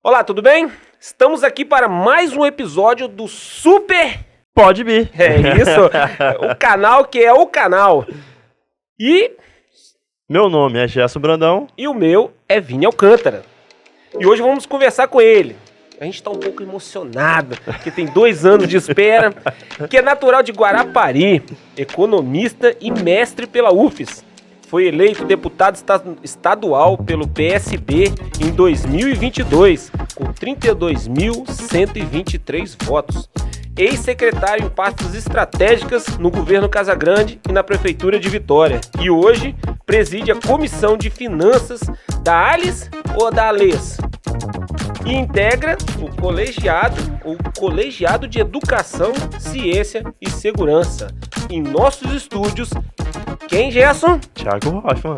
Olá, tudo bem? Estamos aqui para mais um episódio do Super... Pode vir. É isso, o canal que é o canal. E... Meu nome é Gerson Brandão. E o meu é Vini Alcântara. E hoje vamos conversar com ele. A gente está um pouco emocionado, porque tem 2 anos de espera, que é natural de Guarapari, economista e mestre pela UFES. Foi eleito deputado estadual pelo PSB em 2022, com 32.123 votos. Ex-secretário em pastas estratégicas no governo Casagrande e na prefeitura de Vitória. E hoje preside a Comissão de Finanças da ALES ou da ALES? E integra o Colegiado de Educação, Ciência e Segurança. Em nossos estúdios, quem, Gerson? Thiago Hoffman.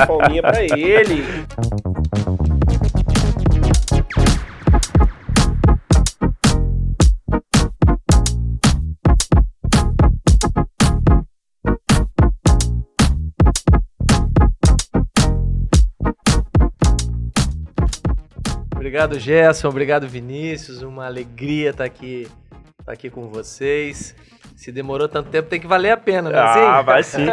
Palminha pra ele. Obrigado, Gerson. Obrigado, Vinícius. Uma alegria estar aqui com vocês. Se demorou tanto tempo, tem que valer a pena, não é assim? Ah, vai sim.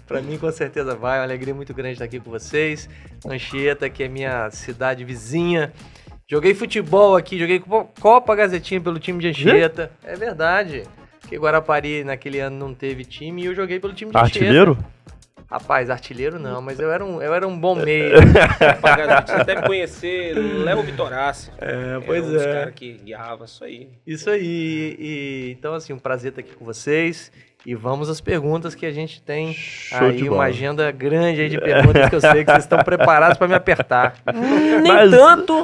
Pra mim, com certeza vai. É uma alegria muito grande estar aqui com vocês. Anchieta, que é minha cidade vizinha. Joguei futebol aqui, joguei Copa Gazetinha pelo time de Anchieta. É verdade. Porque Guarapari, naquele ano, não teve time e eu joguei pelo time de Anchieta. Artilheiro? Rapaz, artilheiro não, mas eu era um bom meio. Você deve conhecer Léo Vitorassi. Pois um dos caras que guiava isso aí. Isso aí. Então, assim, um prazer estar aqui com vocês. E vamos às perguntas que a gente tem. Show de aí, bola. uma agenda grande aí de perguntas que eu sei que vocês estão preparados para me apertar.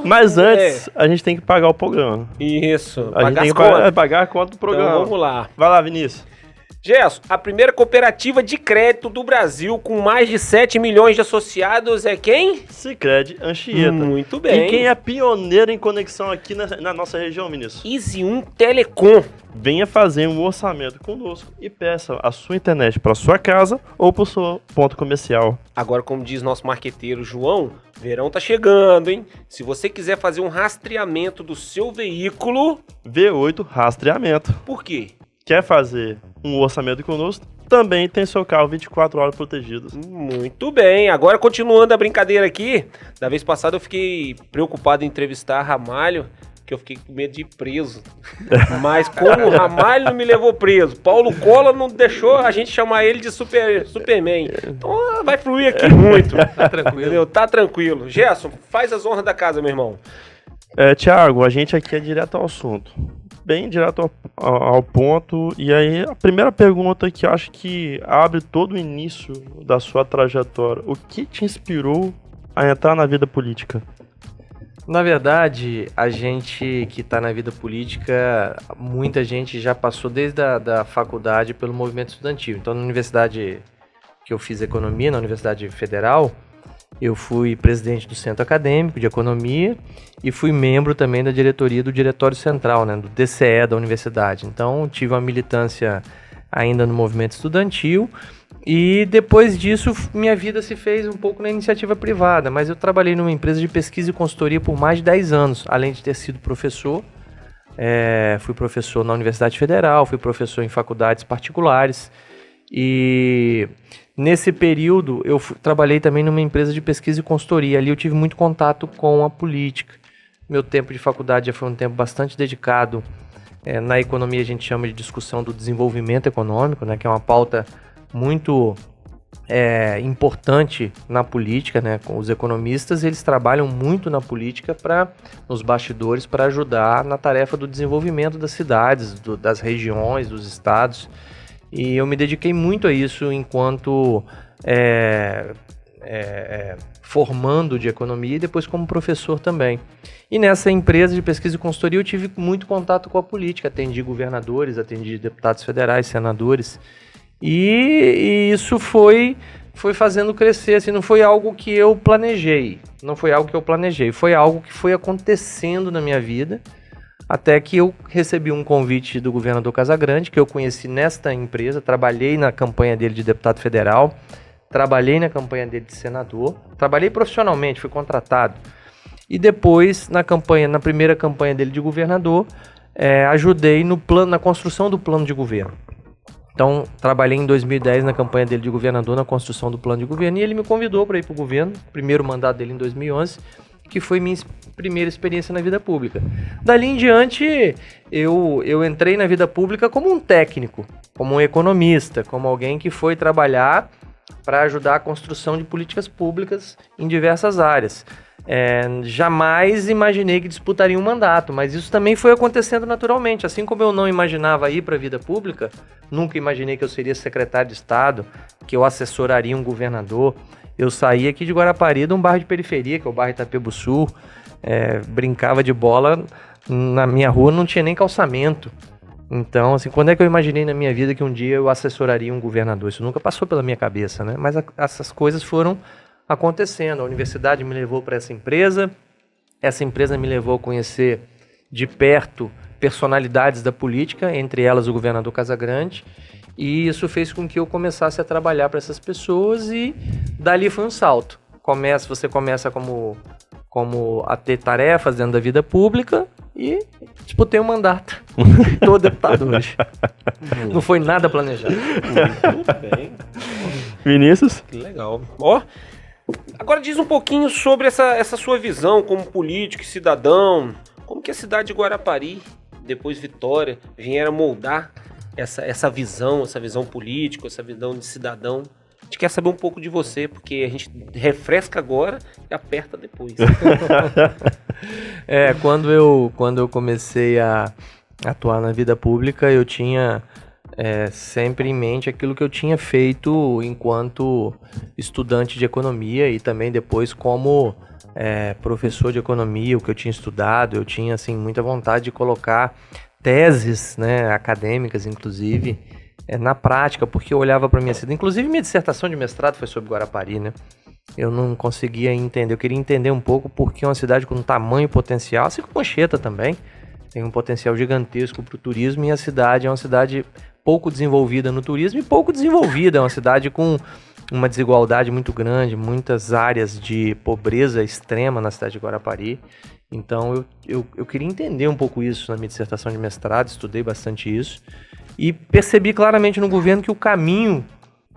Mas antes, a gente tem que pagar o programa. Isso, A gente tem que pagar a conta do programa. Então vamos lá. Vai lá, Vinícius. Gerson, a primeira cooperativa de crédito do Brasil com mais de 7 milhões de associados é quem? Sicredi Anchieta. Muito bem. E quem é pioneiro em conexão aqui na nossa região, Vinícius? Easy1 Telecom. Venha fazer um orçamento conosco e peça a sua internet para sua casa ou para o seu ponto comercial. Agora, como diz nosso marqueteiro João, verão tá chegando, hein? Se você quiser fazer um rastreamento do seu veículo... V8 Rastreamento. Por quê? Quer fazer um orçamento conosco? Também tem seu carro 24 horas protegido. Muito bem. Agora, continuando a brincadeira aqui, da vez passada eu fiquei preocupado em entrevistar Ramalho, que eu fiquei com medo de ir preso. Mas como o Ramalho não me levou preso, Paulo Cola não deixou a gente chamar ele de Superman. Então vai fluir aqui muito. Tá tranquilo. Entendeu? Tá tranquilo. Gerson, faz as honras da casa, meu irmão. Thiago, a gente aqui é direto ao assunto. Bem direto ao ponto. E aí, a primeira pergunta que eu acho que abre todo o início da sua trajetória. O que te inspirou a entrar na vida política? Na verdade, a gente que está na vida política, muita gente já passou desde a faculdade pelo movimento estudantil. Então, na universidade que eu fiz economia, na Universidade Federal, eu fui presidente do Centro Acadêmico de Economia e fui membro também da diretoria do Diretório Central, né, do DCE da universidade. Então, tive uma militância ainda no movimento estudantil e depois disso minha vida se fez um pouco na iniciativa privada, mas eu trabalhei numa empresa de pesquisa e consultoria por mais de 10 anos, além de ter sido professor. Fui professor na Universidade Federal, fui professor em faculdades particulares e... Nesse período, eu trabalhei também numa empresa de pesquisa e consultoria. Ali eu tive muito contato com a política. Meu tempo de faculdade já foi um tempo bastante dedicado. Na economia a gente chama de discussão do desenvolvimento econômico, né, que é uma pauta muito importante na política. Né? Os economistas eles trabalham muito na política, nos bastidores, para ajudar na tarefa do desenvolvimento das cidades, das regiões, dos estados. E eu me dediquei muito a isso enquanto formando de economia e depois como professor também. E nessa empresa de pesquisa e consultoria eu tive muito contato com a política, atendi governadores, atendi deputados federais, senadores. E isso foi fazendo crescer, assim, não foi algo que eu planejei, foi algo que foi acontecendo na minha vida. Até que eu recebi um convite do governador Casagrande, que eu conheci nesta empresa, trabalhei na campanha dele de deputado federal, trabalhei na campanha dele de senador, trabalhei profissionalmente, fui contratado. E depois, na primeira campanha dele de governador, ajudei na construção do plano de governo. Então, trabalhei em 2010 na campanha dele de governador, na construção do plano de governo, e ele me convidou para ir para o governo, primeiro mandato dele em 2011, que foi minha primeira experiência na vida pública. Dali em diante, eu entrei na vida pública como um técnico, como um economista, como alguém que foi trabalhar para ajudar a construção de políticas públicas em diversas áreas. Jamais imaginei que disputaria um mandato, mas isso também foi acontecendo naturalmente. Assim como eu não imaginava ir para a vida pública, nunca imaginei que eu seria secretário de Estado, que eu assessoraria um governador. Eu saí aqui de Guarapari, de um bairro de periferia, que é o bairro Itapebuçu, brincava de bola, na minha rua não tinha nem calçamento. Então, assim, quando é que eu imaginei na minha vida que um dia eu assessoraria um governador? Isso nunca passou pela minha cabeça, né? Mas essas coisas foram acontecendo. A universidade me levou para essa empresa me levou a conhecer de perto personalidades da política, entre elas o governador Casagrande, e isso fez com que eu começasse a trabalhar para essas pessoas e dali foi um salto. Você começa como a ter tarefas dentro da vida pública e disputei um mandato. Tô deputado hoje. Não foi nada planejado. Muito bem. Vinícius? Que legal. Agora diz um pouquinho sobre essa sua visão como político e cidadão. Como que a cidade de Guarapari, depois Vitória, vieram moldar essa visão política, essa visão de cidadão. A gente quer saber um pouco de você, porque a gente refresca agora e aperta depois. Quando eu comecei a atuar na vida pública, eu tinha sempre em mente aquilo que eu tinha feito enquanto estudante de economia e também depois como professor de economia, o que eu tinha estudado. Eu tinha assim, muita vontade de colocar teses, né, acadêmicas, inclusive, na prática, porque eu olhava para minha cidade. Inclusive, minha dissertação de mestrado foi sobre Guarapari, né? Eu não conseguia entender, eu queria entender um pouco porque é uma cidade com um tamanho potencial, assim como Anchieta também, tem um potencial gigantesco para o turismo, e a cidade é uma cidade pouco desenvolvida no turismo e pouco desenvolvida, é uma cidade com uma desigualdade muito grande, muitas áreas de pobreza extrema na cidade de Guarapari. Então eu queria entender um pouco isso na minha dissertação de mestrado, estudei bastante isso e percebi claramente no governo que o caminho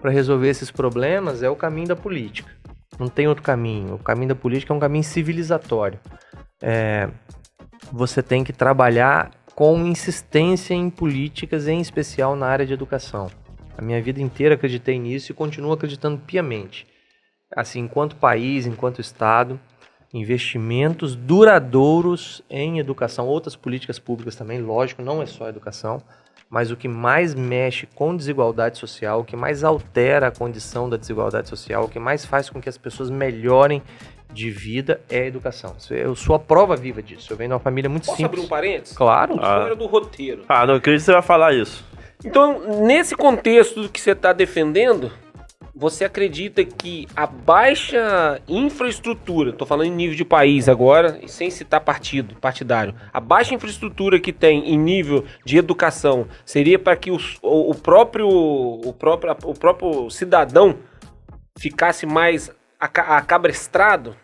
para resolver esses problemas é o caminho da política. Não tem outro caminho. O caminho da política é um caminho civilizatório. Você tem que trabalhar com insistência em políticas, em especial na área de educação. A minha vida inteira acreditei nisso e continuo acreditando piamente. Assim, enquanto país, enquanto Estado, investimentos duradouros em educação, outras políticas públicas também, lógico, não é só educação, mas o que mais mexe com desigualdade social, o que mais altera a condição da desigualdade social, o que mais faz com que as pessoas melhorem de vida é a educação. Eu sou a prova viva disso. Eu venho de uma família muito simples. Posso abrir um parênteses? Claro. História do roteiro. Não acredito que você vai falar isso. Então, nesse contexto do que você está defendendo, você acredita que a baixa infraestrutura, estou falando em nível de país agora, e sem citar partidário, a baixa infraestrutura que tem em nível de educação seria para que o próprio cidadão ficasse mais acabrestrado?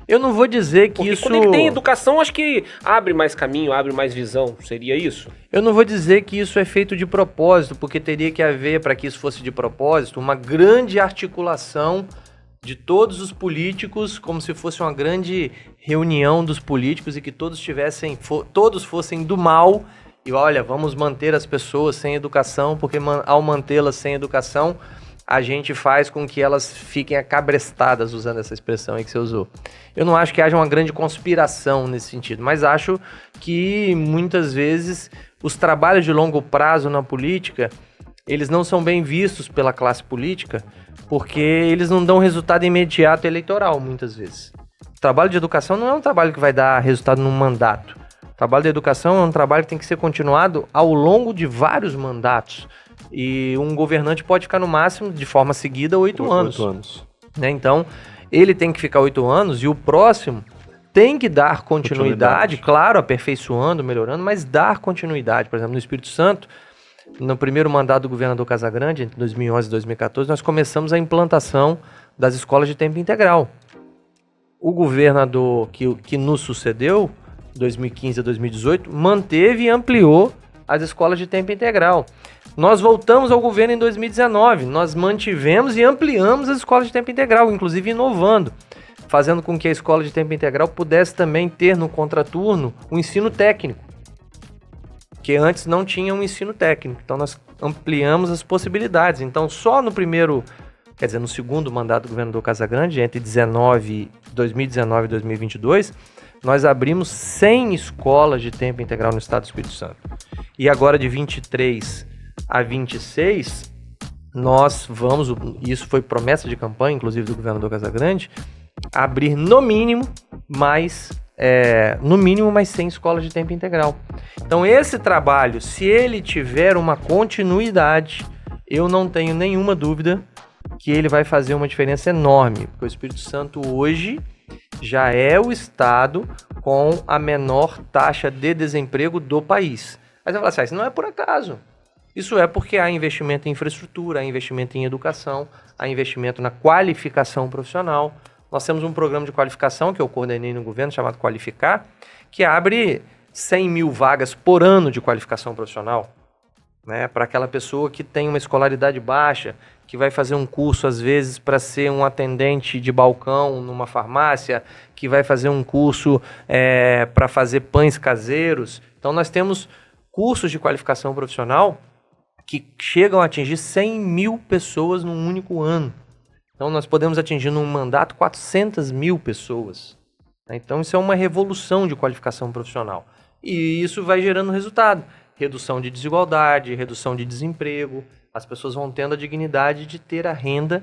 Eu não vou dizer que porque isso... quando ele tem educação, acho que abre mais caminho, abre mais visão. Seria isso? Eu não vou dizer que isso é feito de propósito, porque teria que haver, para que isso fosse de propósito, uma grande articulação de todos os políticos, como se fosse uma grande reunião dos políticos e que todos fossem do mal. E olha, vamos manter as pessoas sem educação, porque ao mantê-las sem educação, a gente faz com que elas fiquem acabrestadas, usando essa expressão aí que você usou. Eu não acho que haja uma grande conspiração nesse sentido, mas acho que muitas vezes os trabalhos de longo prazo na política, eles não são bem vistos pela classe política, porque eles não dão resultado imediato eleitoral, muitas vezes. O trabalho de educação não é um trabalho que vai dar resultado num mandato. O trabalho de educação é um trabalho que tem que ser continuado ao longo de vários mandatos. E um governante pode ficar no máximo, de forma seguida, 8 anos. Né? Então, ele tem que ficar 8 anos e o próximo tem que dar continuidade, claro, aperfeiçoando, melhorando, mas dar continuidade. Por exemplo, no Espírito Santo, no primeiro mandato do governador Casagrande, entre 2011 e 2014, nós começamos a implantação das escolas de tempo integral. o governador que nos sucedeu, 2015 a 2018, manteve e ampliou as escolas de tempo integral. Nós voltamos ao governo em 2019, nós mantivemos e ampliamos as escolas de tempo integral, inclusive inovando, fazendo com que a escola de tempo integral pudesse também ter no contraturno o ensino técnico, que antes não tinha um ensino técnico. Então nós ampliamos as possibilidades. Então só no segundo mandato do governador Casagrande, entre 2019 e 2022, nós abrimos 100 escolas de tempo integral no estado do Espírito Santo. E agora de 23 a 26, nós vamos, isso foi promessa de campanha, inclusive do governador Casagrande, abrir no mínimo mais 100 escolas de tempo integral. Então esse trabalho, se ele tiver uma continuidade, eu não tenho nenhuma dúvida que ele vai fazer uma diferença enorme, porque o Espírito Santo hoje já é o estado com a menor taxa de desemprego do país. Mas eu vou falar assim, isso não é por acaso. Isso é porque há investimento em infraestrutura, há investimento em educação, há investimento na qualificação profissional. Nós temos um programa de qualificação que eu coordenei no governo, chamado Qualificar, que abre 100 mil vagas por ano de qualificação profissional, né, para aquela pessoa que tem uma escolaridade baixa, que vai fazer um curso, às vezes, para ser um atendente de balcão numa farmácia, que vai fazer um curso para fazer pães caseiros. Então, nós temos cursos de qualificação profissional que chegam a atingir 100 mil pessoas num único ano. Então, nós podemos atingir num mandato 400 mil pessoas. Então, isso é uma revolução de qualificação profissional. E isso vai gerando resultado. Redução de desigualdade, redução de desemprego. As pessoas vão tendo a dignidade de ter a renda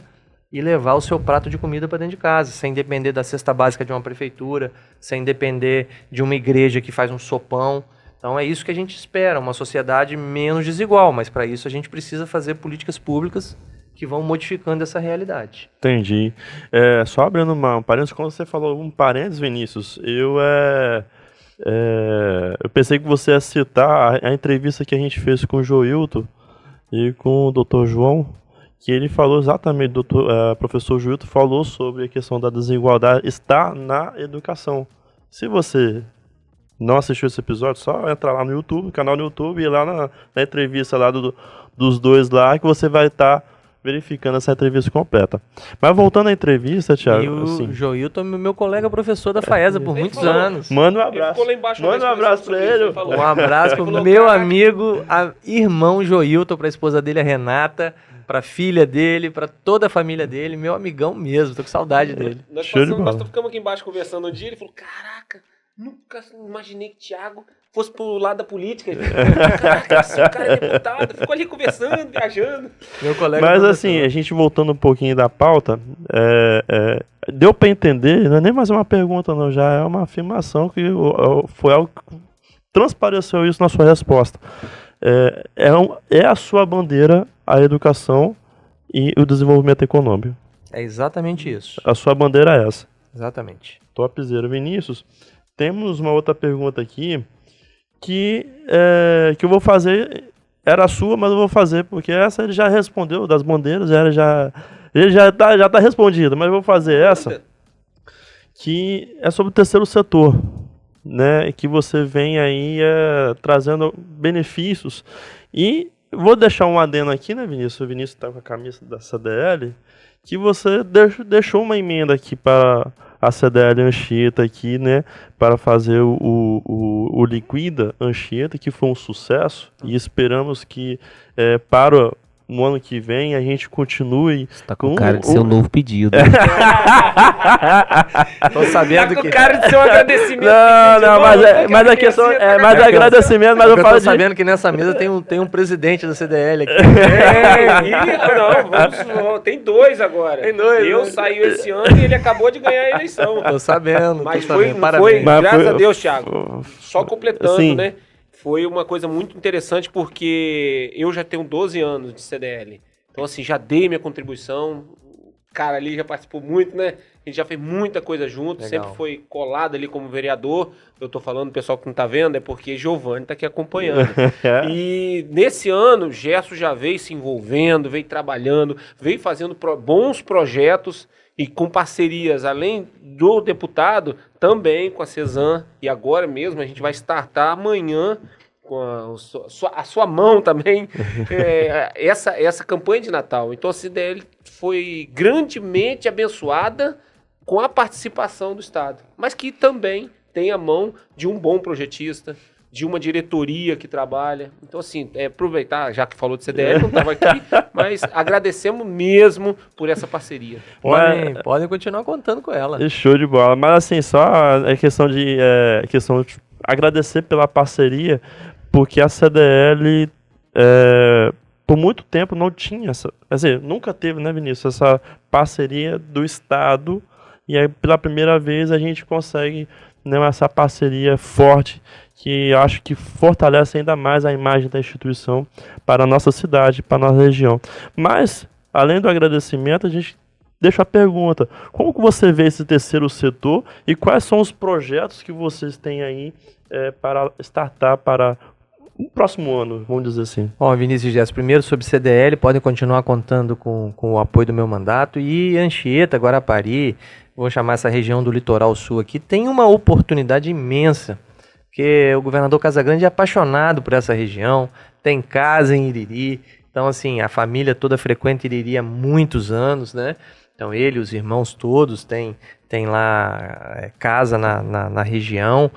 e levar o seu prato de comida para dentro de casa, sem depender da cesta básica de uma prefeitura, sem depender de uma igreja que faz um sopão. Então, é isso que a gente espera, uma sociedade menos desigual. Mas, para isso, a gente precisa fazer políticas públicas que vão modificando essa realidade. Entendi. Só abrindo um parênteses, quando você falou um parênteses, Vinícius, eu pensei que você ia citar a entrevista que a gente fez com o Joilton e com o Dr. João, que ele falou exatamente, o professor Joilton falou sobre a questão da desigualdade, está na educação. Se você não assistiu esse episódio, só entra lá no YouTube, canal no YouTube, e lá na entrevista lá dos dois lá, que você vai estar verificando essa entrevista completa. Mas voltando à entrevista, Thiago... E o Joilton é meu colega professor da FAESA por muitos anos. Manda um abraço. Manda um abraço pra ele. Um abraço pro meu amigo, irmão Joilton, pra esposa dele, a Renata, pra filha dele, pra toda a família dele, meu amigão mesmo, tô com saudade dele. Nós ficamos aqui embaixo conversando um dia, ele falou, caraca, nunca imaginei que o Thiago fosse pro lado da política. Caraca, esse cara é deputado, ficou ali conversando, viajando. Meu colega. Mas assim, a gente voltando um pouquinho da pauta, deu para entender, não é nem mais uma pergunta não, já é uma afirmação que foi algo que transpareceu isso na sua resposta. É a sua bandeira a educação e o desenvolvimento econômico. É exatamente isso. A sua bandeira é essa. Exatamente. Topzera. Vinícius, temos uma outra pergunta aqui que eu vou fazer, era sua, mas eu vou fazer, porque essa ele já respondeu, das bandeiras, ele já tá respondido, mas eu vou fazer essa, que é sobre o terceiro setor, né, que você vem aí trazendo benefícios, e vou deixar um adendo aqui, né, Vinícius? O Vinícius tá com a camisa da CDL, que você deixou uma emenda aqui para a CDL Anchieta aqui, né, para fazer o Liquida Anchieta, que foi um sucesso, e esperamos que para no ano que vem a gente continue. Você tá com cara de ser um novo pedido. Tô sabendo tá com que... cara de ser um agradecimento. Não, mas a questão mais agradecimento, mas eu tô falo sabendo que nessa mesa tem um presidente da CDL aqui. Tem dois agora. Tem dois, Eu né? saí esse ano e ele acabou de ganhar a eleição. Tô sabendo. Mas tô foi, sabendo. não Parabéns. foi, Mas graças foi- a Deus, Thiago. Só completando, Sim. né? Foi uma coisa muito interessante porque eu já tenho 12 anos de CDL. Então, assim, já dei minha contribuição. O cara ali já participou muito, né? A gente já fez muita coisa junto, Legal. sempre foi colado ali como vereador. Eu tô falando, o pessoal que não tá vendo, é porque Giovanni tá aqui acompanhando. E nesse ano, o Gerson já veio se envolvendo, veio trabalhando, veio fazendo bons projetos. E com parcerias, além do deputado, também com a CESAM. E agora mesmo a gente vai startar amanhã, com a sua mão também, essa campanha de Natal. Então a CDL foi grandemente abençoada com a participação do Estado. Mas que também tem a mão de um bom projetista, de uma diretoria que trabalha. Então, assim, aproveitar, já que falou de CDL, não estava aqui, mas agradecemos mesmo por essa parceria. Podem continuar contando com ela. Show de bola. Mas, assim, só é questão de agradecer pela parceria, porque a CDL, por muito tempo, não tinha essa... Quer dizer, nunca teve, né, Vinícius, essa parceria do Estado. E aí, pela primeira vez, a gente consegue, né, essa parceria forte, que acho que fortalece ainda mais a imagem da instituição para a nossa cidade, para a nossa região. Mas, além do agradecimento, a gente deixa a pergunta: como que você vê esse terceiro setor e quais são os projetos que vocês têm aí para startar para o próximo ano, vamos dizer assim? Bom, Vinícius Gesso, primeiro sobre CDL, podem continuar contando com o apoio do meu mandato, e Anchieta, Guarapari, vou chamar essa região do litoral sul aqui, tem uma oportunidade imensa, porque o governador Casagrande é apaixonado por essa região, tem casa em Iriri, então assim, a família toda frequenta Iriri há muitos anos, né? Então ele e os irmãos todos têm lá casa na região.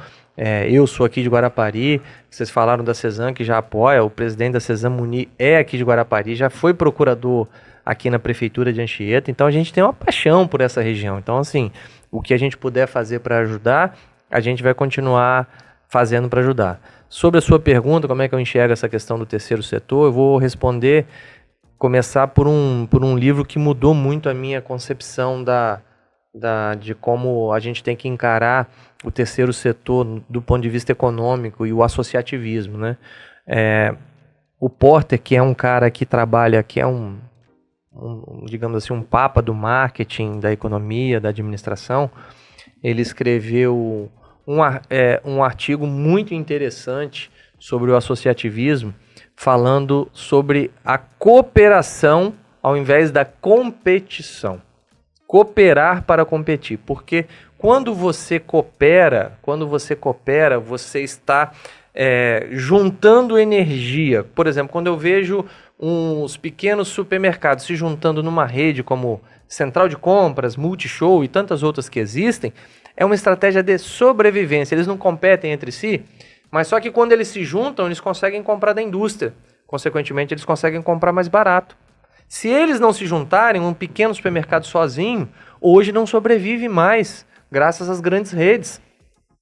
Eu sou aqui de Guarapari, vocês falaram da CESAM que já apoia, o presidente da CESAM Muni é aqui de Guarapari, já foi procurador aqui na prefeitura de Anchieta, então a gente tem uma paixão por essa região. Então assim, o que a gente puder fazer para ajudar, a gente vai continuar fazendo para ajudar. Sobre a sua pergunta, como é que eu enxergo essa questão do terceiro setor, eu vou responder, começar por um livro que mudou muito a minha concepção de como a gente tem que encarar o terceiro setor do ponto de vista econômico e o associativismo, né? O Porter, que é um cara que trabalha, que é digamos assim, um papa do marketing, da economia, da administração, ele escreveu um artigo muito interessante sobre o associativismo, falando sobre a cooperação ao invés da competição. Cooperar para competir, porque quando você coopera, você está juntando energia. Por exemplo, quando eu vejo uns pequenos supermercados se juntando numa rede como Central de Compras, Multishow e tantas outras que existem, é uma estratégia de sobrevivência. Eles não competem entre si, mas só que quando eles se juntam, eles conseguem comprar da indústria. Consequentemente, eles conseguem comprar mais barato. Se eles não se juntarem, um pequeno supermercado sozinho, hoje não sobrevive mais, graças às grandes redes.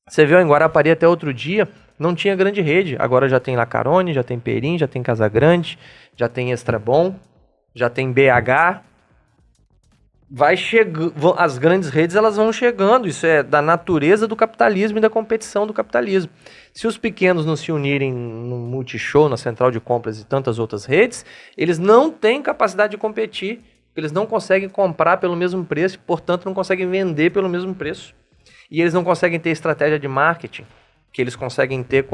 Você viu em Guarapari até outro dia, não tinha grande rede. Agora já tem Lacarone, já tem Perim, já tem Casagrande, já tem Extra Bom, já tem BH. As grandes redes elas vão chegando, isso é da natureza do capitalismo e da competição do capitalismo. Se os pequenos não se unirem no Multishow, na Central de Compras e tantas outras redes, eles não têm capacidade de competir, eles não conseguem comprar pelo mesmo preço, portanto não conseguem vender pelo mesmo preço. E eles não conseguem ter estratégia de marketing, que eles conseguem ter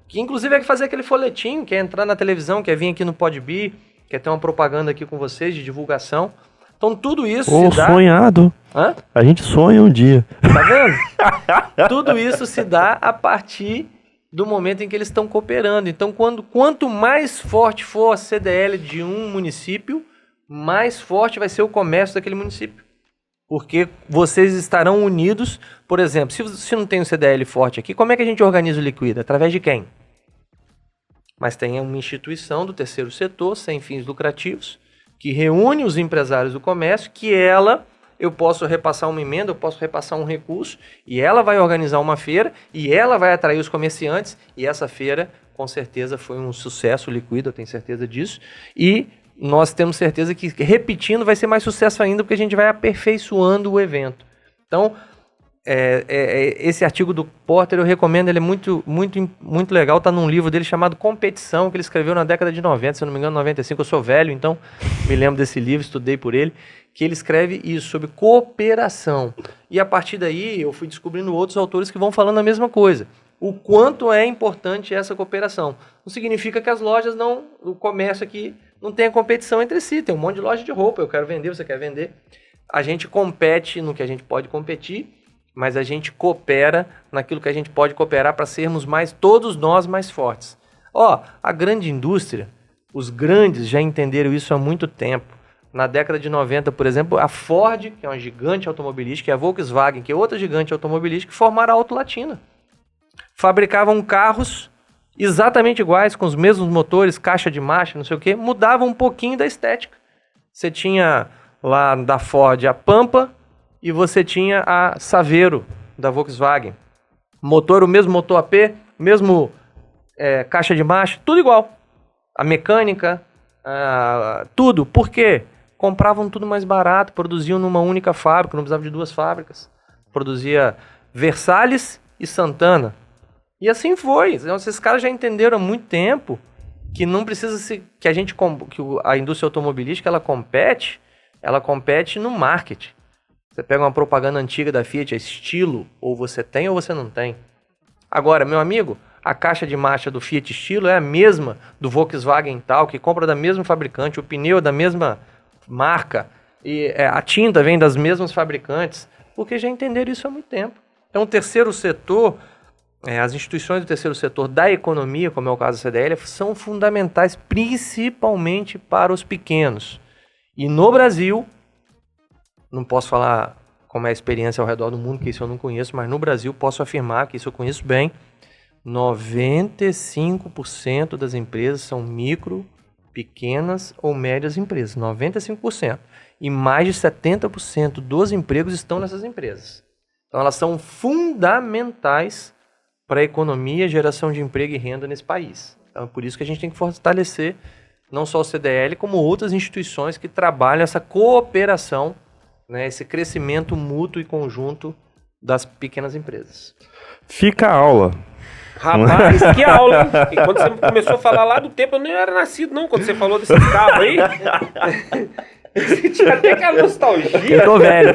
que inclusive é fazer aquele folhetim, quer entrar na televisão, quer vir aqui no Podbi, quer ter uma propaganda aqui com vocês de divulgação. Então tudo isso se dá... sonhado. Hã? A gente sonha um dia. Tá vendo? Tudo isso se dá a partir do momento em que eles estão cooperando. Então quanto mais forte for a CDL de um município, mais forte vai ser o comércio daquele município. Porque vocês estarão unidos. Por exemplo, se não tem um CDL forte aqui, como é que a gente organiza o Liquida? Através de quem? Mas tem uma instituição do terceiro setor, sem fins lucrativos, que reúne os empresários do comércio, eu posso repassar uma emenda, eu posso repassar um recurso, e ela vai organizar uma feira, e ela vai atrair os comerciantes, e essa feira, com certeza, foi um sucesso, Liquida, eu tenho certeza disso, e nós temos certeza que, repetindo, vai ser mais sucesso ainda, porque a gente vai aperfeiçoando o evento. Então, esse artigo do Porter eu recomendo, ele é muito, muito, muito legal, está num livro dele chamado Competição, que ele escreveu na década de 90, se eu não me engano, 95, eu sou velho, então me lembro desse livro, estudei por ele, que ele escreve isso, sobre cooperação. E a partir daí eu fui descobrindo outros autores que vão falando a mesma coisa. O quanto é importante essa cooperação. Não significa que as lojas o comércio aqui não tenha competição entre si, tem um monte de loja de roupa, eu quero vender, você quer vender. a gente compete no que a gente pode competir, mas a gente coopera naquilo que a gente pode cooperar para sermos todos nós mais fortes. A grande indústria, os grandes já entenderam isso há muito tempo. Na década de 90, por exemplo, a Ford, que é uma gigante automobilística, e a Volkswagen, que é outra gigante automobilística, formaram a Auto Latina. Fabricavam carros exatamente iguais, com os mesmos motores, caixa de marcha, não sei o quê, mudavam um pouquinho da estética. Você tinha lá da Ford a Pampa e você tinha a Saveiro da Volkswagen. Motor, o mesmo motor AP, mesmo caixa de marcha, tudo igual. A mecânica, tudo. Por quê? Compravam tudo mais barato, produziam numa única fábrica, não precisava de 2 fábricas. Produzia Versalhes e Santana. E assim foi. Então, esses caras já entenderam há muito tempo que não precisa que a indústria automobilística ela compete no marketing. Você pega uma propaganda antiga da Fiat, é estilo, ou você tem ou você não tem. Agora, meu amigo, a caixa de marcha do Fiat Estilo é a mesma do Volkswagen tal, que compra da mesma fabricante, o pneu é da mesma marca, e a tinta vem das mesmas fabricantes, porque já entenderam isso há muito tempo. Então, o terceiro setor, as instituições do terceiro setor da economia, como é o caso da CDL, são fundamentais principalmente para os pequenos. E no Brasil, não posso falar como é a experiência ao redor do mundo, que isso eu não conheço, mas no Brasil posso afirmar que isso eu conheço bem, 95% das empresas são micro, pequenas ou médias empresas, 95%. E mais de 70% dos empregos estão nessas empresas. Então elas são fundamentais para a economia, geração de emprego e renda nesse país. Então é por isso que a gente tem que fortalecer não só o CDL, como outras instituições que trabalham essa cooperação, né, esse crescimento mútuo e conjunto das pequenas empresas. Fica a aula. Rapaz, que aula, hein? E quando você começou a falar lá do tempo, eu nem era nascido, não. Quando você falou desse carro aí, você tinha até aquela nostalgia. Eu tô velho.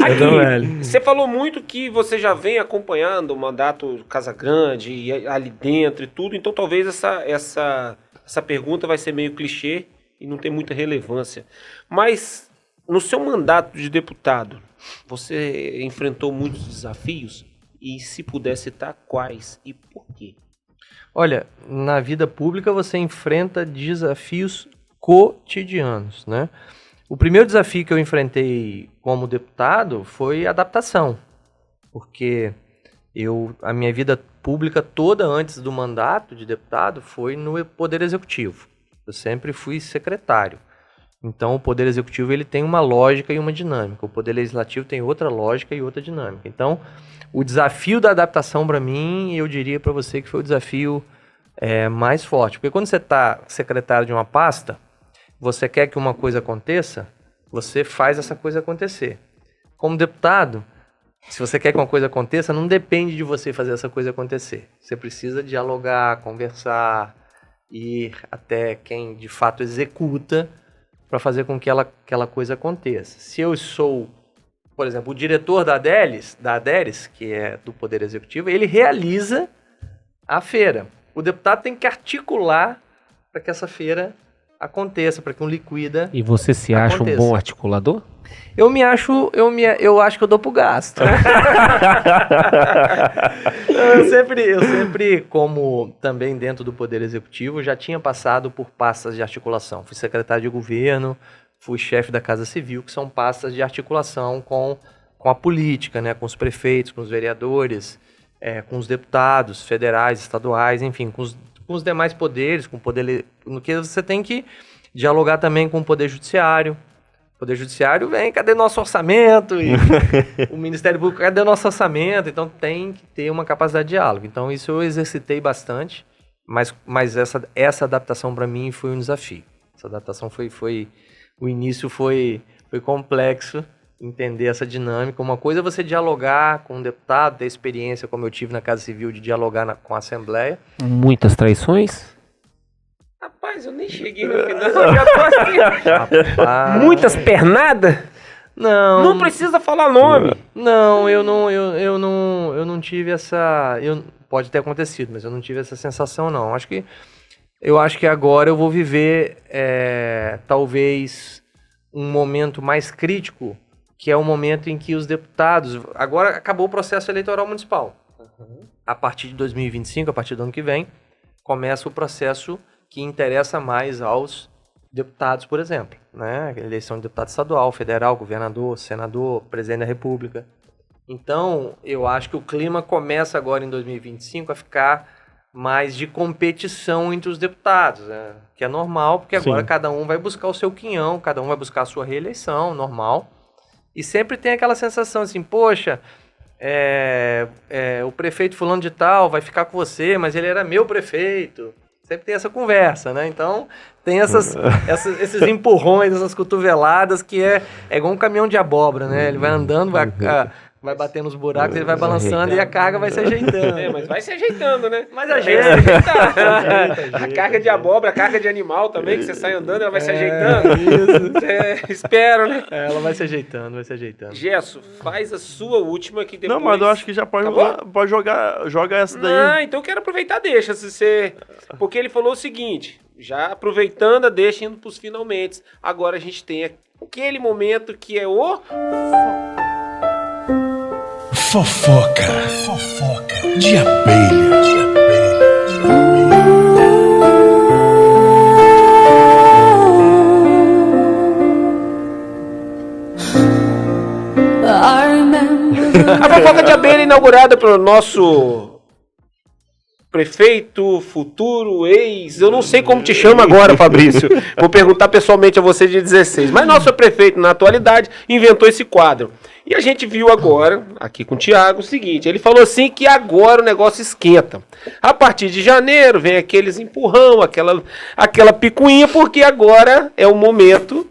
Aqui, você falou muito que você já vem acompanhando o mandato Casa Grande, e ali dentro e tudo, então talvez essa pergunta vai ser meio clichê e não tem muita relevância. Mas no seu mandato de deputado, você enfrentou muitos desafios? E se puder citar, quais e por quê? Olha, na vida pública você enfrenta desafios cotidianos, né? O primeiro desafio que eu enfrentei como deputado foi adaptação, porque a minha vida pública toda antes do mandato de deputado foi no Poder Executivo. Eu sempre fui secretário. Então, o Poder Executivo ele tem uma lógica e uma dinâmica. O Poder Legislativo tem outra lógica e outra dinâmica. Então, o desafio da adaptação para mim, eu diria para você que foi o desafio mais forte. Porque quando você está secretário de uma pasta, você quer que uma coisa aconteça, você faz essa coisa acontecer. Como deputado, se você quer que uma coisa aconteça, não depende de você fazer essa coisa acontecer. Você precisa dialogar, conversar, ir até quem de fato executa para fazer com que aquela coisa aconteça. Se eu sou, por exemplo, o diretor da ADERES, que é do Poder Executivo, ele realiza a feira. O deputado tem que articular para que essa feira aconteça, para que um liquida E você se acha aconteça. um bom articulador? Eu acho que eu dou pro gasto. eu sempre, como também dentro do Poder Executivo, já tinha passado por pastas de articulação. Fui secretário de governo, fui chefe da Casa Civil, que são pastas de articulação com a política, né, com os prefeitos, com os vereadores, com os deputados federais, estaduais, enfim, com os demais poderes, com o poder, no que você tem que dialogar também com o Poder Judiciário. O Poder Judiciário vem, cadê nosso orçamento? E o Ministério Público, cadê nosso orçamento? Então tem que ter uma capacidade de diálogo. Então isso eu exercitei bastante, mas essa adaptação para mim foi um desafio. Essa adaptação o início foi complexo, entender essa dinâmica. Uma coisa é você dialogar com um deputado, ter experiência, como eu tive na Casa Civil, de dialogar com a Assembleia. Muitas traições? Rapaz, eu nem cheguei no final, eu já tô assim. Rapaz. Muitas pernadas? Não precisa falar nome. Não, eu não tive essa... Pode ter acontecido, mas eu não tive essa sensação, não. Eu acho que agora eu vou viver, talvez, um momento mais crítico, que é o momento em que os deputados... Agora acabou o processo eleitoral municipal. A partir de 2025, a partir do ano que vem, começa o processo que interessa mais aos deputados, por exemplo, né? Eleição de deputado estadual, federal, governador, senador, presidente da República. Então, eu acho que o clima começa agora em 2025 a ficar mais de competição entre os deputados, né? Que é normal, porque agora cada um vai buscar o seu quinhão, cada um vai buscar a sua reeleição, normal. E sempre tem aquela sensação assim, poxa, o prefeito fulano de tal vai ficar com você, mas ele era meu prefeito. Sempre tem essa conversa, né? Então, tem esses empurrões, essas cotoveladas que é igual um caminhão de abóbora, né? Ele vai andando, vai batendo nos buracos, ele vai balançando e a carga vai se ajeitando. Mas vai se ajeitando, né? Mas ajeita. A carga de abóbora, a carga de animal também, que você sai andando, ela vai se ajeitando. Espero, né? Ela vai se ajeitando, vai se ajeitando. Gesso, faz a sua última que depois... Não, mas eu acho que já pode jogar essa daí. Então eu quero aproveitar, deixa. Porque ele falou o seguinte, já aproveitando a deixa, indo pros finalmente. Agora a gente tem aquele momento que é o... Fofoca de abelha. A fofoca de abelha inaugurada pelo nosso prefeito, futuro, eu não sei como te chama agora, Fabrício. Vou perguntar pessoalmente a você de 16. Mas nosso prefeito, na atualidade, inventou esse quadro. E a gente viu agora, aqui com o Thiago, o seguinte. Ele falou assim que agora o negócio esquenta. A partir de janeiro vem aqueles empurrão, aquela picuinha, porque agora é o momento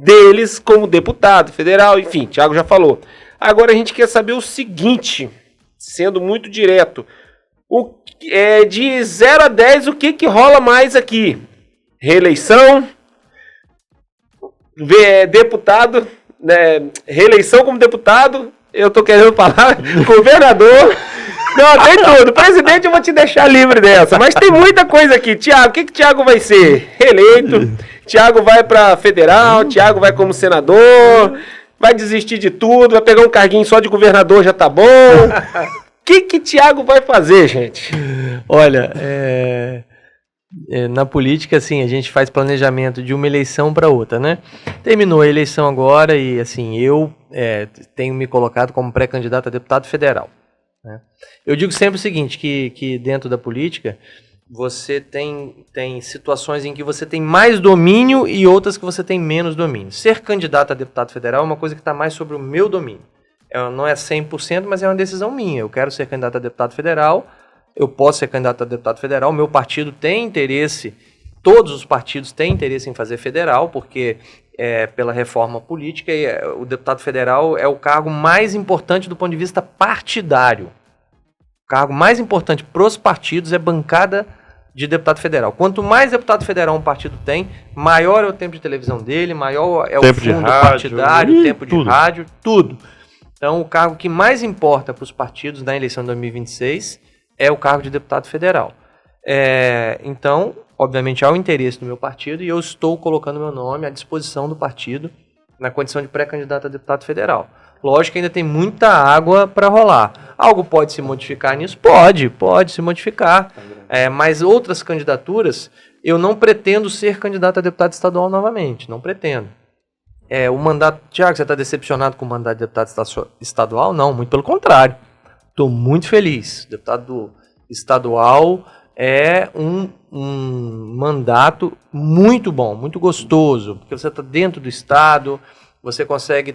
deles como deputado federal. Enfim, Thiago já falou. Agora a gente quer saber o seguinte, sendo muito direto. De 0 a 10, o que rola mais aqui? Reeleição, deputado, né? Reeleição como deputado, eu tô querendo falar, governador, não, tem tudo. Presidente eu vou te deixar livre dessa, mas tem muita coisa aqui. Thiago, o que Thiago vai ser? Reeleito, Thiago vai pra federal, Thiago vai como senador, vai desistir de tudo, vai pegar um carguinho só de governador, já tá bom. O que Thiago vai fazer, gente? Olha, na política, assim, a gente faz planejamento de uma eleição para outra, né? Terminou a eleição agora e, assim, eu tenho me colocado como pré-candidato a deputado federal, né? Eu digo sempre o seguinte, que dentro da política, você tem situações em que você tem mais domínio e outras que você tem menos domínio. Ser candidato a deputado federal é uma coisa que está mais sobre o meu domínio. Não é 100%, mas é uma decisão minha. Eu quero ser candidato a deputado federal, eu posso ser candidato a deputado federal, meu partido tem interesse, todos os partidos têm interesse em fazer federal, porque pela reforma política, o deputado federal é o cargo mais importante do ponto de vista partidário. O cargo mais importante para os partidos é bancada de deputado federal. Quanto mais deputado federal um partido tem, maior é o tempo de televisão dele, maior é o fundo partidário, o tempo de rádio, tudo. Então, o cargo que mais importa para os partidos na eleição de 2026 é o cargo de deputado federal. Então, obviamente, há o interesse do meu partido e eu estou colocando meu nome à disposição do partido na condição de pré-candidato a deputado federal. Lógico que ainda tem muita água para rolar. Algo pode se modificar nisso? Pode se modificar. Mas outras candidaturas, eu não pretendo ser candidato a deputado estadual novamente. Não pretendo. O mandato... Thiago, você está decepcionado com o mandato de deputado estadual? Não, muito pelo contrário. Estou muito feliz. Deputado estadual é um mandato muito bom, muito gostoso, porque você está dentro do Estado, você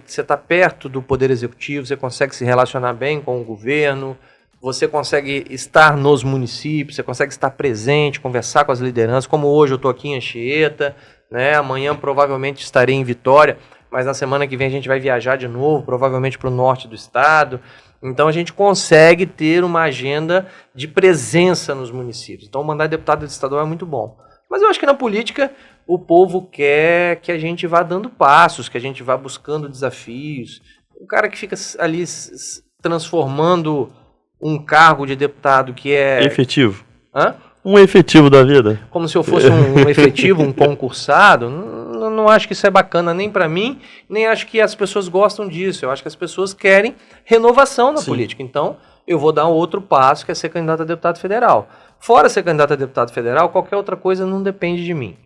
está perto do Poder Executivo, você consegue se relacionar bem com o governo, você consegue estar nos municípios, você consegue estar presente, conversar com as lideranças, como hoje eu estou aqui em Anchieta, né? Amanhã provavelmente estarei em Vitória, mas na semana que vem a gente vai viajar de novo, provavelmente para o norte do estado. Então a gente consegue ter uma agenda de presença nos municípios. Então o mandato de deputado estadual é muito bom. Mas eu acho que na política o povo quer que a gente vá dando passos, que a gente vá buscando desafios. O cara que fica ali transformando um cargo de deputado que é... Efetivo. Hã? Um efetivo da vida. Como se eu fosse um efetivo, um concursado. Não acho que isso é bacana nem para mim, nem acho que as pessoas gostam disso. Eu acho que as pessoas querem renovação na política. Então, eu vou dar um outro passo, que é ser candidato a deputado federal. Fora ser candidato a deputado federal, qualquer outra coisa não depende de mim.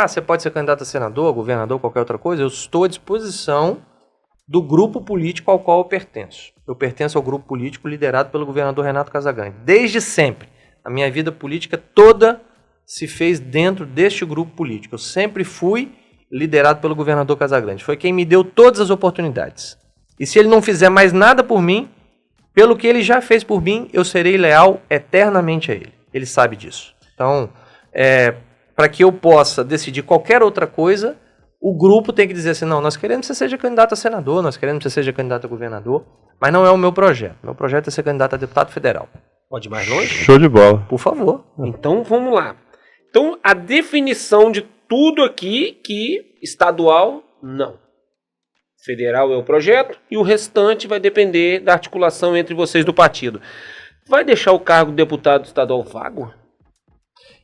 Você pode ser candidato a senador, governador, qualquer outra coisa. Eu estou à disposição do grupo político ao qual eu pertenço. Eu pertenço ao grupo político liderado pelo governador Renato Casagrande. Desde sempre. A minha vida política toda se fez dentro deste grupo político. Eu sempre fui liderado pelo governador Casagrande. Foi quem me deu todas as oportunidades. E se ele não fizer mais nada por mim, pelo que ele já fez por mim, eu serei leal eternamente a ele. Ele sabe disso. Então, para que eu possa decidir qualquer outra coisa, o grupo tem que dizer assim, não, nós queremos que você seja candidato a senador, nós queremos que você seja candidato a governador, mas não é o meu projeto. Meu projeto é ser candidato a deputado federal. Pode ir mais longe? Show de bola. Por favor. Então, vamos lá. Então, a definição de tudo aqui que estadual, não. Federal é o projeto e o restante vai depender da articulação entre vocês do partido. Vai deixar o cargo de deputado estadual vago?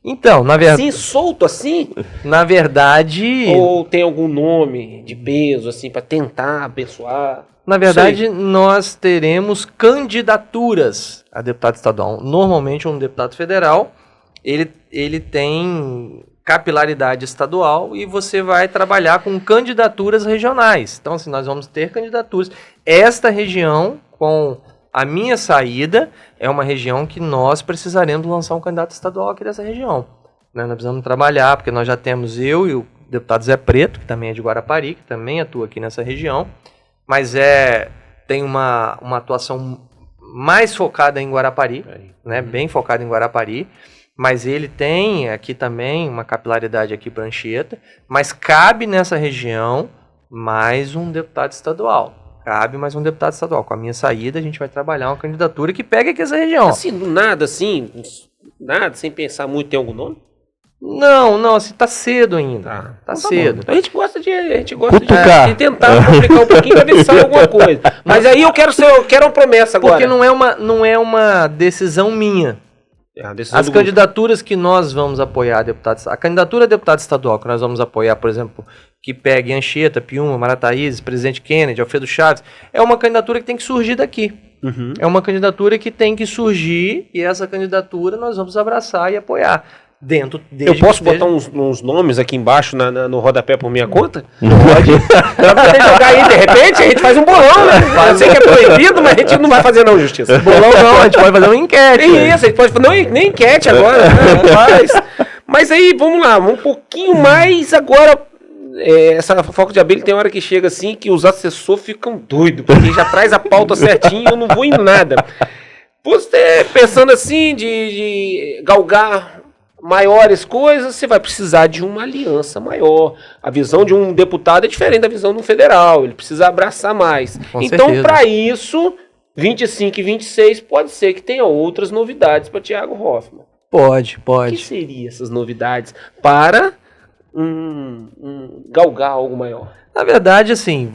Então, na verdade... Sim, solto assim? Na verdade... Ou tem algum nome de peso, assim, para tentar abençoar? Na verdade, nós teremos candidaturas a deputado estadual. Normalmente, um deputado federal, ele tem capilaridade estadual e você vai trabalhar com candidaturas regionais. Então, assim, nós vamos ter candidaturas. Esta região, com a minha saída, é uma região que nós precisaremos lançar um candidato estadual aqui dessa região. Nós precisamos trabalhar, porque nós já temos eu e o deputado Zé Preto, que também é de Guarapari, que também atua aqui nessa região, mas tem uma atuação mais focada em Guarapari, né, bem focada em Guarapari, mas ele tem aqui também uma capilaridade aqui para Anchieta, mas cabe nessa região mais um deputado estadual. Cabe mais um deputado estadual. Com a minha saída, a gente vai trabalhar uma candidatura que pegue aqui essa região. Assim, do nada, assim, nada, sem pensar muito, tem algum nome? Não, assim, tá cedo ainda. Tá cedo. Então a gente gosta de Cutucar. tentar complicar um pouquinho pra ver se sai alguma coisa. Mas aí eu quero uma promessa agora. Porque não é uma decisão minha. As candidaturas que nós vamos apoiar, a candidatura a deputado estadual que nós vamos apoiar, por exemplo, que pegue Anchieta, Piúma, Marataízes, Presidente Kennedy, Alfredo Chaves, é uma candidatura que tem que surgir daqui. Uhum. É uma candidatura que tem que surgir e essa candidatura nós vamos abraçar e apoiar. Eu posso botar uns nomes aqui embaixo no rodapé por minha conta? Pode. Pra poder jogar aí, de repente, a gente faz um bolão, né? Eu sei que é proibido, mas a gente não vai fazer não, Justiça. Bolão não, a gente pode fazer uma enquete. Isso, a gente pode fazer nem enquete agora, né? Mas aí, vamos lá, um pouquinho mais agora. Essa fofoca de abelha tem hora que chega assim que os assessores ficam doidos, porque já traz a pauta certinho e eu não vou em nada. Você pensando assim de galgar maiores coisas, você vai precisar de uma aliança maior. A visão de um deputado é diferente da visão de um federal, ele precisa abraçar mais. Então, para isso, 25 e 26 pode ser que tenha outras novidades para Thiago Hoffmann. Pode. O que seriam essas novidades para galgar algo maior? Na verdade, assim,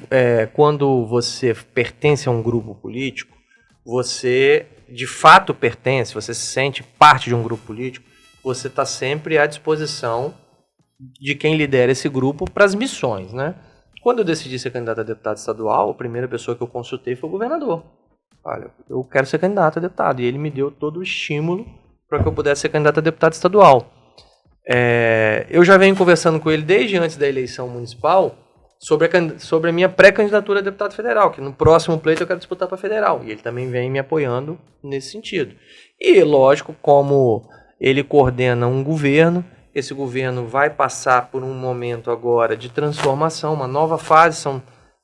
quando você pertence a um grupo político, você de fato pertence, você se sente parte de um grupo político, você está sempre à disposição de quem lidera esse grupo para as missões, né? Quando eu decidi ser candidato a deputado estadual, a primeira pessoa que eu consultei foi o governador. Olha, eu quero ser candidato a deputado. E ele me deu todo o estímulo para que eu pudesse ser candidato a deputado estadual. Eu já venho conversando com ele desde antes da eleição municipal sobre a minha pré-candidatura a deputado federal, que no próximo pleito eu quero disputar para federal. E ele também vem me apoiando nesse sentido. E, lógico, como ele coordena um governo, esse governo vai passar por um momento agora de transformação, uma nova fase,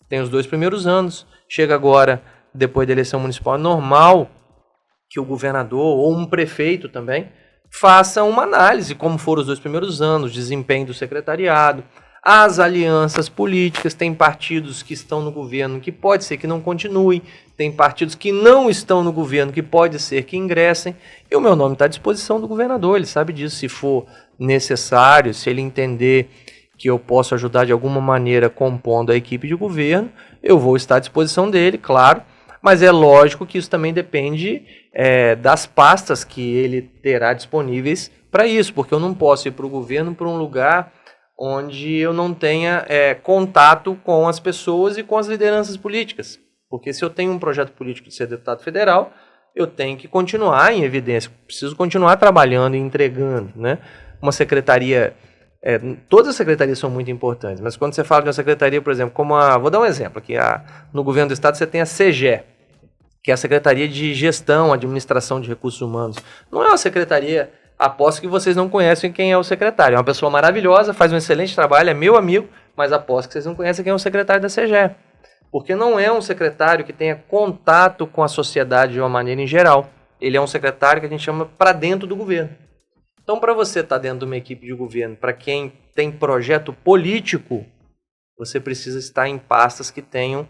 tem os 2 primeiros anos, chega agora, depois da eleição municipal, é normal que o governador ou um prefeito também faça uma análise, como foram os 2 primeiros anos, desempenho do secretariado, as alianças políticas, tem partidos que estão no governo que pode ser que não continuem, tem partidos que não estão no governo que pode ser que ingressem, e o meu nome está à disposição do governador, ele sabe disso, se for necessário, se ele entender que eu posso ajudar de alguma maneira compondo a equipe de governo, eu vou estar à disposição dele, claro, Mas é lógico que isso também depende das pastas que ele terá disponíveis para isso, porque eu não posso ir para o governo para um lugar onde eu não tenha contato com as pessoas e com as lideranças políticas. Porque se eu tenho um projeto político de ser deputado federal, eu tenho que continuar em evidência, preciso continuar trabalhando e entregando, né? Uma secretaria, todas as secretarias são muito importantes, mas quando você fala de uma secretaria, por exemplo, vou dar um exemplo aqui, no governo do estado você tem a CGE, que é a Secretaria de Gestão, Administração de Recursos Humanos. Não é uma secretaria, aposto que vocês não conhecem quem é o secretário, é uma pessoa maravilhosa, faz um excelente trabalho, é meu amigo, mas aposto que vocês não conhecem quem é o secretário da CGE. Porque não é um secretário que tenha contato com a sociedade de uma maneira em geral. Ele é um secretário que a gente chama para dentro do governo. Então, para você estar dentro de uma equipe de governo, para quem tem projeto político, você precisa estar em pastas que tenham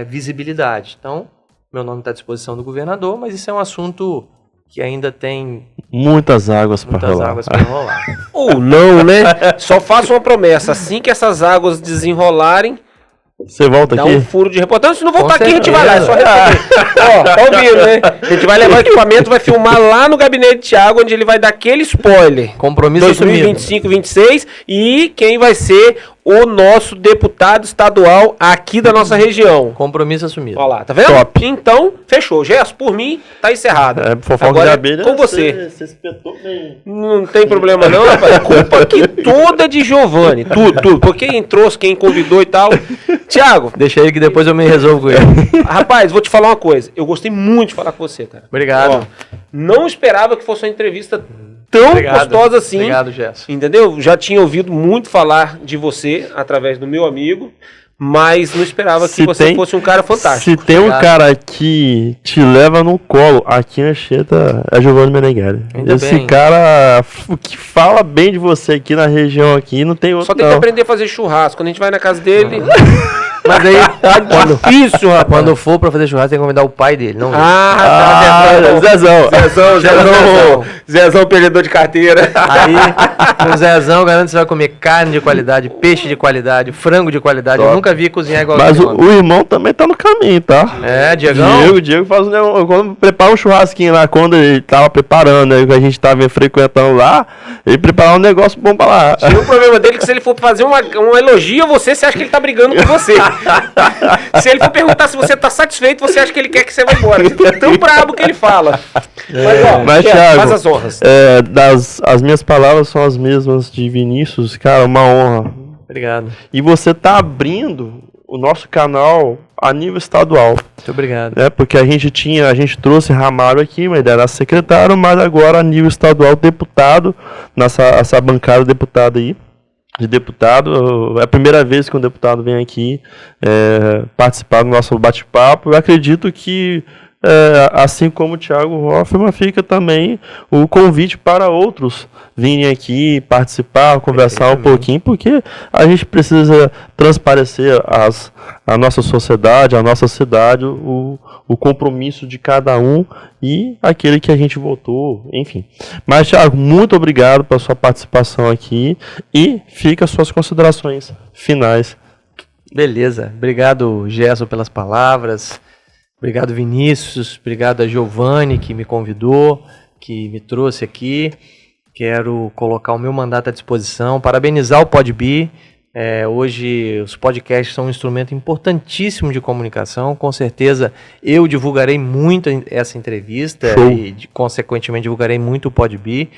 visibilidade. Então, meu nome está à disposição do governador, mas isso é um assunto que ainda tem muitas águas para rolar. Ou não, né? Só faço uma promessa. Assim que essas águas desenrolarem, você volta dá aqui? um furo de reportagem. Se não voltar aqui, a gente vai lá. É só responder. Ó, tá ouvindo, né? A gente vai levar o equipamento, vai filmar lá no gabinete de Thiago, onde ele vai dar aquele spoiler. Compromisso 2025, 2026. E quem vai ser o nosso deputado estadual aqui da nossa região. Compromisso assumido. Olha lá, tá vendo? Top. Então, fechou. Gerson, por mim, tá encerrado. Fofoca Agora de é abelha, com você. Você espetou bem. Não tem problema não, rapaz. Culpa aqui toda de Giovanni. Tudo. Porque quem trouxe, quem convidou e tal. Thiago. Deixa aí que depois eu me resolvo com ele. Rapaz, vou te falar uma coisa. Eu gostei muito de falar com você, cara. Obrigado. Ó, não esperava que fosse uma entrevista tão gostosa assim. Obrigado, Gerson. Entendeu? Já tinha ouvido muito falar de você através do meu amigo, mas não esperava que você fosse um cara fantástico. Se tem um cara que te leva no colo aqui na Anchieta, é Giovanni Menegheri. Esse cara que fala bem de você aqui na região aqui, não tem outro. Só tem que aprender a fazer churrasco. Quando a gente vai na casa dele... Mas aí, tá difícil, rapaz. Quando for pra fazer churrasco, tem que convidar o pai dele, não? Zezão, perdedor de carteira. Aí, com o Zezão, garanto que você vai comer carne de qualidade, peixe de qualidade, frango de qualidade. Top. Eu nunca vi cozinhar igual Mas o irmão também tá no caminho, tá? Diegão? Diego faz quando prepara um churrasquinho lá, quando ele tava preparando, né, que a gente tava frequentando lá, ele preparava um negócio bom pra lá. O problema dele é que se ele for fazer um elogio a você acha que ele tá brigando com você. Se ele for perguntar se você tá satisfeito, você acha que ele quer que você vá embora. É tão brabo que ele fala. Mas Thiago, faz as honras. As minhas palavras são as mesmas de Vinícius, cara, uma honra. Obrigado. E você tá abrindo o nosso canal a nível estadual. Muito obrigado. Porque a gente trouxe Ramário aqui, mas ele era secretário, mas agora a nível estadual, deputado, essa bancada deputada aí. De deputado, é a primeira vez que um deputado vem aqui participar do nosso bate-papo. Eu acredito que, assim como o Thiago Hoffmann, fica também o convite para outros virem aqui participar, conversar um pouquinho, porque a gente precisa transparecer a nossa sociedade, a nossa cidade, o compromisso de cada um e aquele que a gente votou, enfim. Mas, Thiago, muito obrigado pela sua participação aqui e fica as suas considerações finais. Beleza. Obrigado, Gerson, pelas palavras. Obrigado, Vinícius. Obrigado a Giovanni, que me convidou, que me trouxe aqui. Quero colocar o meu mandato à disposição, parabenizar o PodBee. Hoje os podcasts são um instrumento importantíssimo de comunicação. Com certeza eu divulgarei muito essa entrevista. Show. E consequentemente divulgarei muito o PodBee.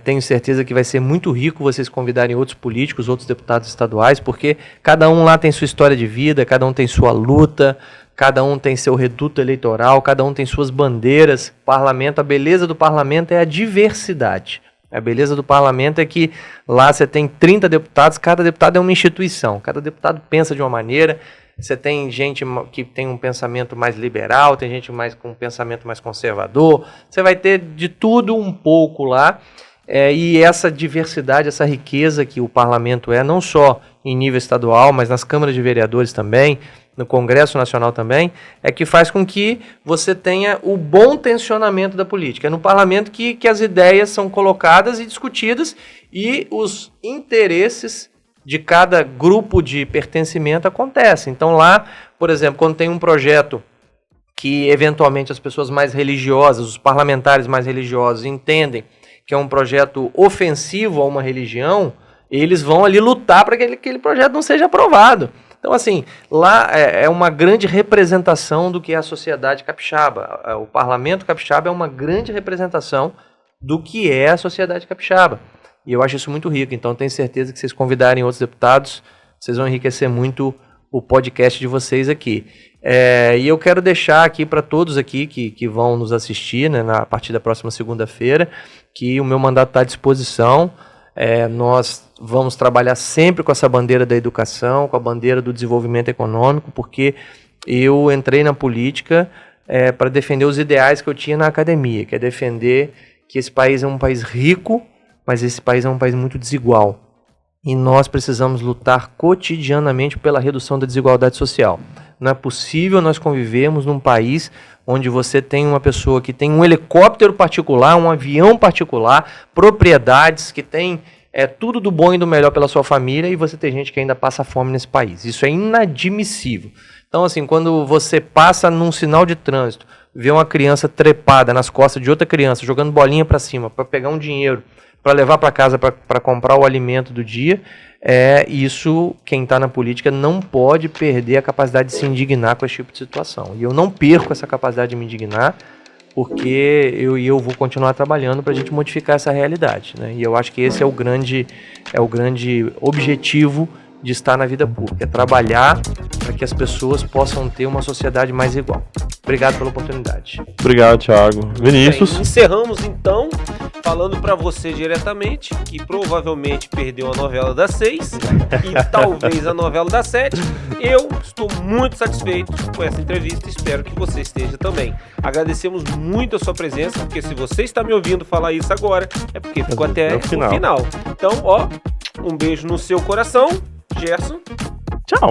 Tenho certeza que vai ser muito rico vocês convidarem outros políticos, outros deputados estaduais, porque cada um lá tem sua história de vida, cada um tem sua luta, cada um tem seu reduto eleitoral, cada um tem suas bandeiras. Parlamento, a beleza do parlamento é a diversidade. A beleza do parlamento é que lá você tem 30 deputados, cada deputado é uma instituição, cada deputado pensa de uma maneira, você tem gente que tem um pensamento mais liberal, tem gente com um pensamento mais conservador, você vai ter de tudo um pouco lá, e essa diversidade, essa riqueza que o parlamento não só em nível estadual, mas nas câmaras de vereadores também, no Congresso Nacional também, é que faz com que você tenha o bom tensionamento da política. É no parlamento que as ideias são colocadas e discutidas e os interesses de cada grupo de pertencimento acontecem. Então lá, por exemplo, quando tem um projeto que eventualmente as pessoas mais religiosas, os parlamentares mais religiosos entendem que é um projeto ofensivo a uma religião, eles vão ali lutar para que aquele projeto não seja aprovado. Então, assim, lá é uma grande representação do que é a sociedade capixaba. O parlamento capixaba é uma grande representação do que é a sociedade capixaba. E eu acho isso muito rico. Então, tenho certeza que vocês convidarem outros deputados, vocês vão enriquecer muito o podcast de vocês aqui. E eu quero deixar aqui para todos aqui que vão nos assistir, né, a partir da próxima segunda-feira, que o meu mandato está à disposição. Nós vamos trabalhar sempre com essa bandeira da educação, com a bandeira do desenvolvimento econômico, porque eu entrei na política para defender os ideais que eu tinha na academia, que é defender que esse país é um país rico, mas esse país é um país muito desigual. E nós precisamos lutar cotidianamente pela redução da desigualdade social. Não é possível nós convivermos num país onde você tem uma pessoa que tem um helicóptero particular, um avião particular, propriedades, que tem tudo do bom e do melhor pela sua família, e você tem gente que ainda passa fome nesse país. Isso é inadmissível. Então, assim, quando você passa num sinal de trânsito, vê uma criança trepada nas costas de outra criança, jogando bolinha para cima, para pegar um dinheiro, para levar para casa, para comprar o alimento do dia, isso, quem está na política não pode perder a capacidade de se indignar com esse tipo de situação. E eu não perco essa capacidade de me indignar, porque eu vou continuar trabalhando para a gente modificar essa realidade, né? E eu acho que esse é o grande objetivo de estar na vida pública, é trabalhar para que as pessoas possam ter uma sociedade mais igual. Obrigado pela oportunidade. Obrigado, Thiago. Vinícius. Bem, encerramos então, falando para você diretamente, que provavelmente perdeu a novela das 6 e talvez a novela das 7. Eu estou muito satisfeito com essa entrevista e espero que você esteja também. Agradecemos muito a sua presença, porque se você está me ouvindo falar isso agora, é porque ficou até o final. Então, um beijo no seu coração. Gerson. Tchau.